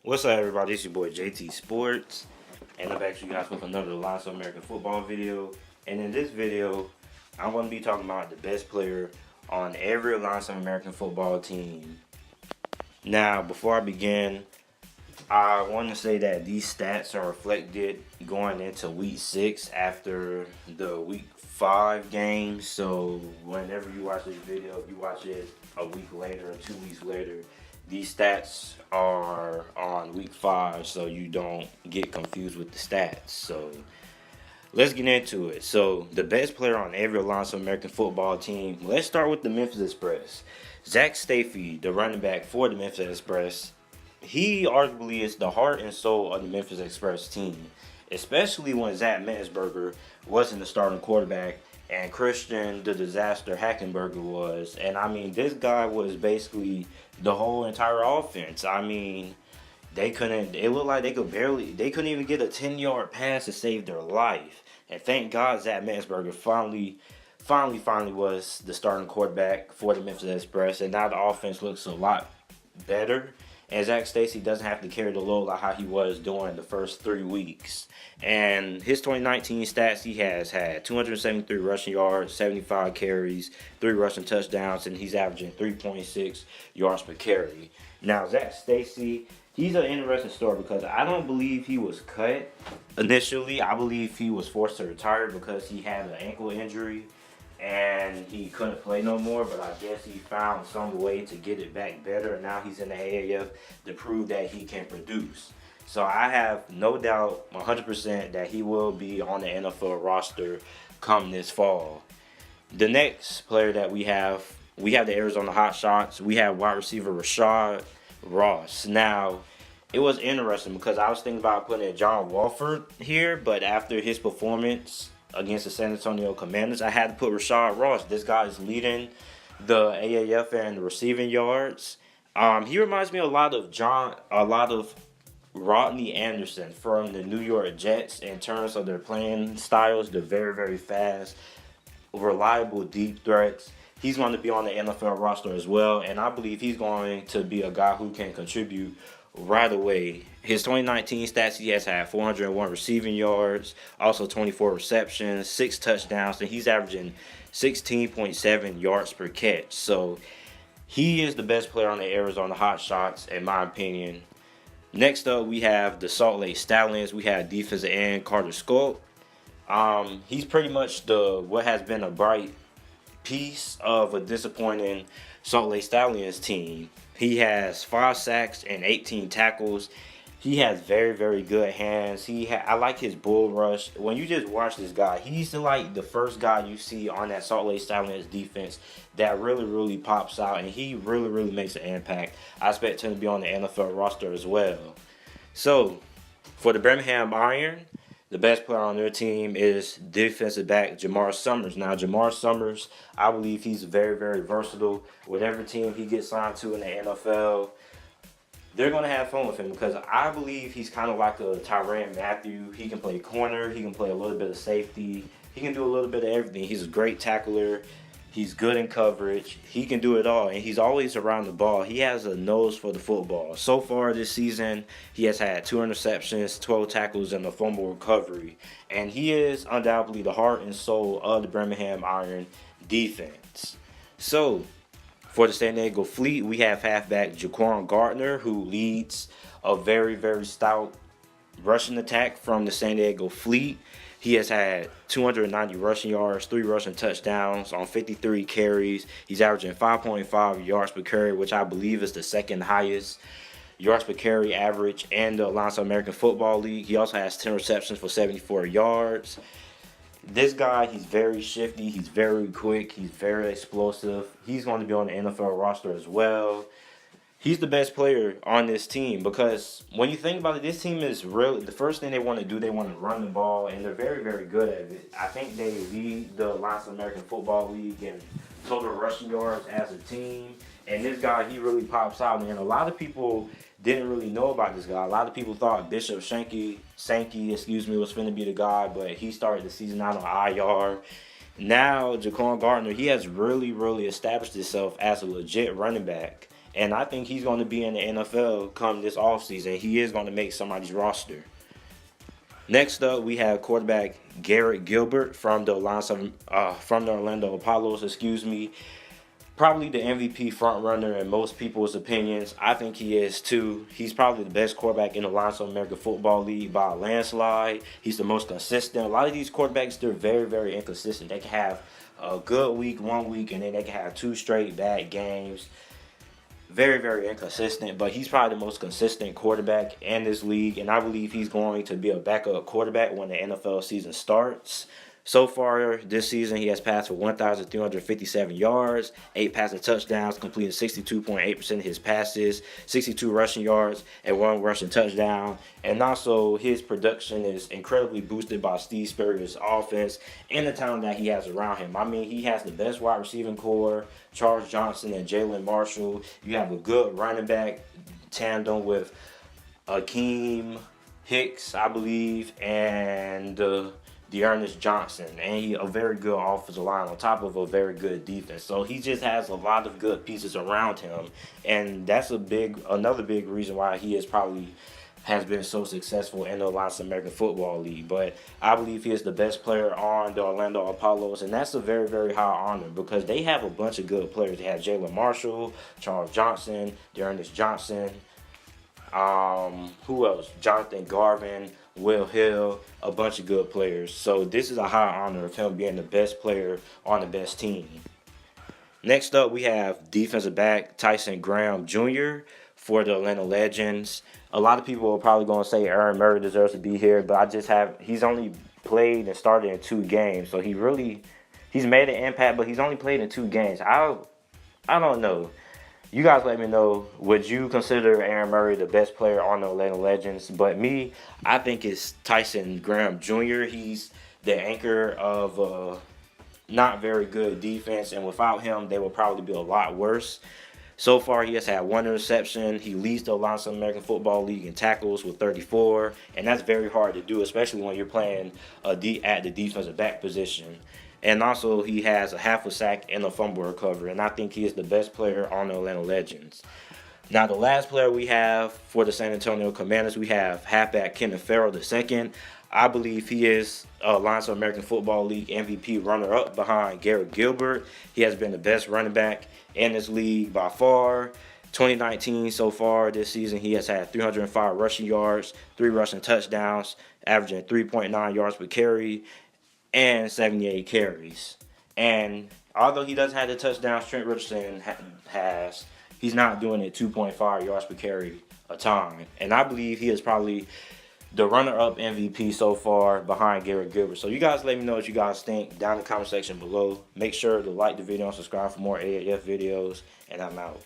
What's up, everybody? It's your boy JT Sports, and I'm back to you guys with another Lots of American Football video. And in this video, I'm going to be talking about the best player on every Lots of American Football team. Now, before I begin, I want to say that these stats are reflected going into Week 6 after the Week 5 game. So, whenever you watch this video, if you watch it a week later or 2 weeks later, these stats are on Week 5, so you don't get confused with the stats. So, let's get into it. So, the best player on every Alonso American football team, let's start with the Memphis Express. Zach Stacy, the running back for the Memphis Express, he arguably is the heart and soul of the Memphis Express team, especially when Zach Mettenberger wasn't the starting quarterback and Christian the Disaster Hackenberger was. And I mean, this guy was basically the whole entire offense. I mean, it looked like they couldn't even get a 10-yard pass to save their life. And thank God Zach Mettenberger finally was the starting quarterback for the Memphis Express. And now the offense looks a lot better. And Zach Stacy doesn't have to carry the load like how he was during the first 3 weeks. And his 2019 stats, he has had 273 rushing yards, 75 carries, 3 rushing touchdowns, and he's averaging 3.6 yards per carry. Now, Zach Stacy, he's an interesting story because I don't believe he was cut initially. I believe he was forced to retire because he had an ankle injury and he couldn't play no more, but I guess he found some way to get it back better, and now he's in the AAF to prove that he can produce. So I have no doubt 100% that he will be on the NFL roster come this fall. The next player that we have the Arizona Hotshots. We have wide receiver RASHAD Ross. Now, it was interesting because I was thinking about putting John Wolford here, but after his performance against the San Antonio Commanders, I had to put RASHAD Ross. This guy is leading the AAF in receiving yards. He reminds me a lot of Rodney Anderson from the New York Jets in terms of their playing styles. They're very, very fast, reliable deep threats. He's going to be on the NFL roster as well, and I believe he's going to be a guy who can contribute right away. His 2019 stats, he has had 401 receiving yards, also 24 receptions, 6 touchdowns, and he's averaging 16.7 yards per catch. So he is the best player on the Arizona Hotshots, in my opinion. Next up, we have the Salt Lake Stallions. We have defensive end KARTER SCHULT. He's pretty much what has been a bright piece of a disappointing Salt Lake Stallions team. He has 5 sacks and 18 tackles. He has very, very good hands. I like his bull rush. When you just watch this guy, he's like the first guy you see on that Salt Lake Stallions defense that really, really pops out, and he really, really makes an impact. I expect him to be on the NFL roster as well. So, for the Birmingham Iron, the best player on their team is defensive back JAMAR Summers. Now, JAMAR Summers, I believe he's very, very versatile. Whatever team he gets signed to in the NFL, they're going to have fun with him because I believe he's kind of like a Tyrann Mathieu. He can play corner. He can play a little bit of safety. He can do a little bit of everything. He's a great tackler. He's good in coverage. He can do it all, and he's always around the ball. He has a nose for the football. So far this season, he has had 2 interceptions, 12 tackles, and a fumble recovery. And he is undoubtedly the heart and soul of the Birmingham Iron defense. So, for the San Diego Fleet, we have halfback GARDNER, who leads a very, very stout rushing attack from the San Diego Fleet. He has had 290 rushing yards, 3 rushing touchdowns on 53 carries. He's averaging 5.5 yards per carry, which I believe is the second highest yards per carry average in the Alonso American Football League. He also has 10 receptions for 74 yards. This guy, he's very shifty, he's very quick, he's very explosive. He's going to be on the NFL roster as well. He's the best player on this team because when you think about it, this team is really, the first thing they want to do, they want to run the ball, and they're very, very good at it. I think they lead the Alonso American Football League in total rushing yards as a team, and this guy, he really pops out, and a lot of people didn't really know about this guy. A lot of people thought Bishop Sankey, was going to be the guy, but he started the season out on IR. Now, GARDNER, he has really, really established himself as a legit running back. And I think he's going to be in the NFL come this offseason. He is going to make somebody's roster. Next up, we have quarterback Garrett Gilbert from the Orlando Apollos. Excuse me. Probably the MVP frontrunner in most people's opinions. I think he is too. He's probably the best quarterback in the Alliance of American Football League by a landslide. He's the most consistent. A lot of these quarterbacks, they're very, very inconsistent. They can have a good week, 1 week, and then they can have 2 straight bad games. Very, very inconsistent, but he's probably the most consistent quarterback in this league, and I believe he's going to be a backup quarterback when the NFL season starts. So far this season, he has passed for 1,357 yards, 8 passing touchdowns, completing 62.8% of his passes, 62 rushing yards, and 1 rushing touchdown. And also, his production is incredibly boosted by Steve Spurrier's offense and the talent that he has around him. I mean, he has the best wide receiving core, Charles Johnson and Jalen Marshall. You have a good running back tandem with Akeem Hicks, I believe, and Dearness Johnson, and a very good offensive line on top of a very good defense. So he just has a lot of good pieces around him, and that's another big reason why he has been so successful in the Alliance American Football League. But I believe he is the best player on the Orlando Apollos, and that's a very, very high honor because they have a bunch of good players. They have Jalen Marshall, Charles Johnson, Dearness Johnson, who else? Jonathan Garvin, Will Hill, a bunch of good players. So this is a high honor of him being the best player on the best team. Next up, we have defensive back Tyson Graham Jr. for the Atlanta Legends. A lot of people are probably going to say Aaron Murray deserves to be here, but he's only played and started in 2 games. So he's made an impact, but he's only played in 2 games. I don't know. You guys let me know, would you consider Aaron Murray the best player on the Atlanta Legends? But me, I think it's Tyson Graham Jr. He's the anchor of a not very good defense, and without him, they will probably be a lot worse. So far, he has had 1 interception. He leads the Alliance of American Football League in tackles with 34, and that's very hard to do, especially when you're playing at the defensive back position. And also, he has a half a sack and a fumble recovery. And I think he is the best player on the Atlanta Legends. Now, the last player we have for the San Antonio Commanders, we have halfback KENNETH II. I believe he is Alliance of American Football League MVP runner-up behind Garrett Gilbert. He has been the best running back in this league by far. 2019 so far this season, he has had 305 rushing yards, 3 rushing touchdowns, averaging 3.9 yards per carry, and 78 carries. And although he does have the touchdowns Trent Richardson has, he's not doing it 2.5 yards per carry a time. And I believe he is probably the runner-up MVP so far behind Garrett Gilbert. So you guys let me know what you guys think down in the comment section below. Make sure to like the video and subscribe for more AAF videos. And I'm out.